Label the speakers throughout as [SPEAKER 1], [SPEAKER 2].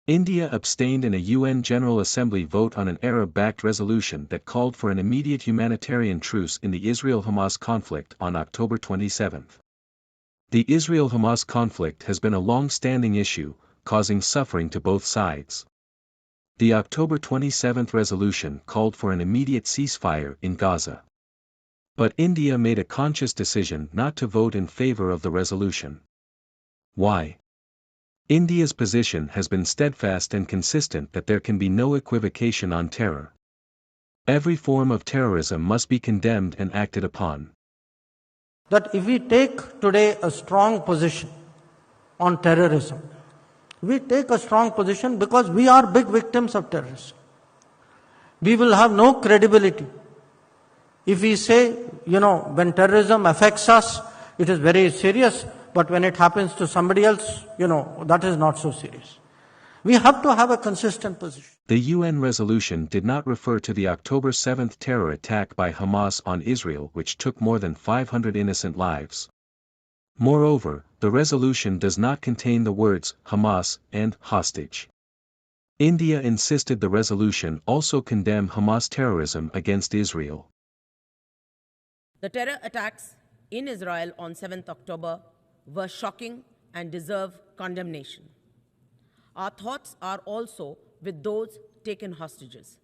[SPEAKER 1] India abstained in a UN General Assembly vote on an Arab-backed resolution that called for an immediate humanitarian truce in the Israel-Hamas conflict on October 27. The Israel-Hamas conflict has been a long-standing issue, causing suffering to both sides. The October 27 resolution called for an immediate ceasefire in Gaza. But India made a conscious decision not to vote in favor of the resolution. Why? India's position has been steadfast and consistent that there can be no equivocation on terror. Every form of terrorism must be condemned and acted upon.
[SPEAKER 2] That if we take today a strong position on terrorism, we take a strong position because we are big victims of terrorism. We will have no credibility. If we say, when terrorism affects us, it is very serious, but when it happens to somebody else, that is not so serious. We have to have a consistent position.
[SPEAKER 1] The UN resolution did not refer to the October 7 terror attack by Hamas on Israel, which took more than 500 innocent lives. Moreover, the resolution does not contain the words Hamas and hostage. India insisted the resolution also condemn Hamas terrorism against Israel.
[SPEAKER 3] The terror attacks in Israel on 7th October were shocking and deserve condemnation. Our thoughts are also with those taken hostages.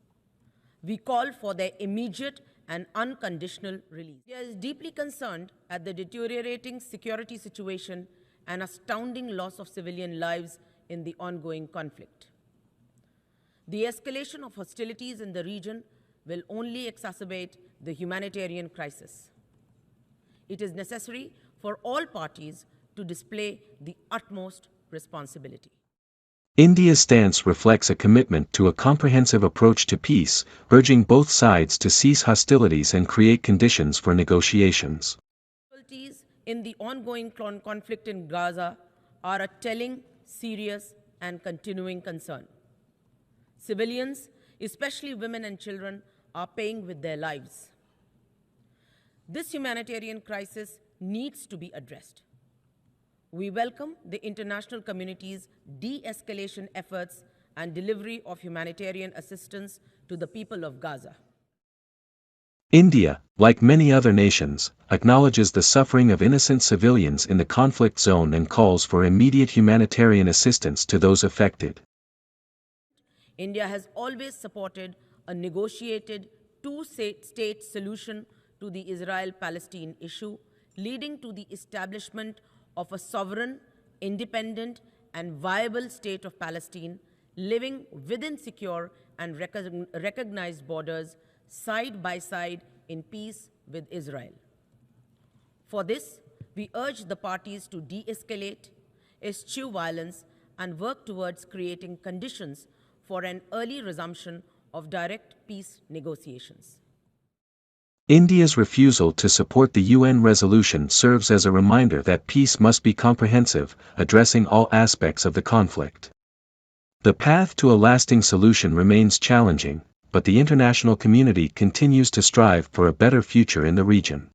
[SPEAKER 3] We call for their immediate and unconditional release. India is deeply concerned at the deteriorating security situation and astounding loss of civilian lives in the ongoing conflict. The escalation of hostilities in the region will only exacerbate the humanitarian crisis. It is necessary for all parties to display the utmost responsibility.
[SPEAKER 1] India's stance reflects a commitment to a comprehensive approach to peace, urging both sides to cease hostilities and create conditions for negotiations.
[SPEAKER 3] Difficulties in the ongoing conflict in Gaza are a telling, serious, and continuing concern. Civilians, especially women and children, are paying with their lives. This humanitarian crisis needs to be addressed. We welcome the international community's de-escalation efforts and delivery of humanitarian assistance to the people of Gaza.
[SPEAKER 1] India, like many other nations, acknowledges the suffering of innocent civilians in the conflict zone and calls for immediate humanitarian assistance to those affected.
[SPEAKER 3] India has always supported a negotiated two-state solution to the Israel-Palestine issue, leading to the establishment of a sovereign, independent, and viable state of Palestine, living within secure and recognized borders, side by side in peace with Israel. For this, we urge the parties to de-escalate, eschew violence, and work towards creating conditions for an early resumption of direct peace negotiations.
[SPEAKER 1] India's refusal to support the UN resolution serves as a reminder that peace must be comprehensive, addressing all aspects of the conflict. The path to a lasting solution remains challenging, but the international community continues to strive for a better future in the region.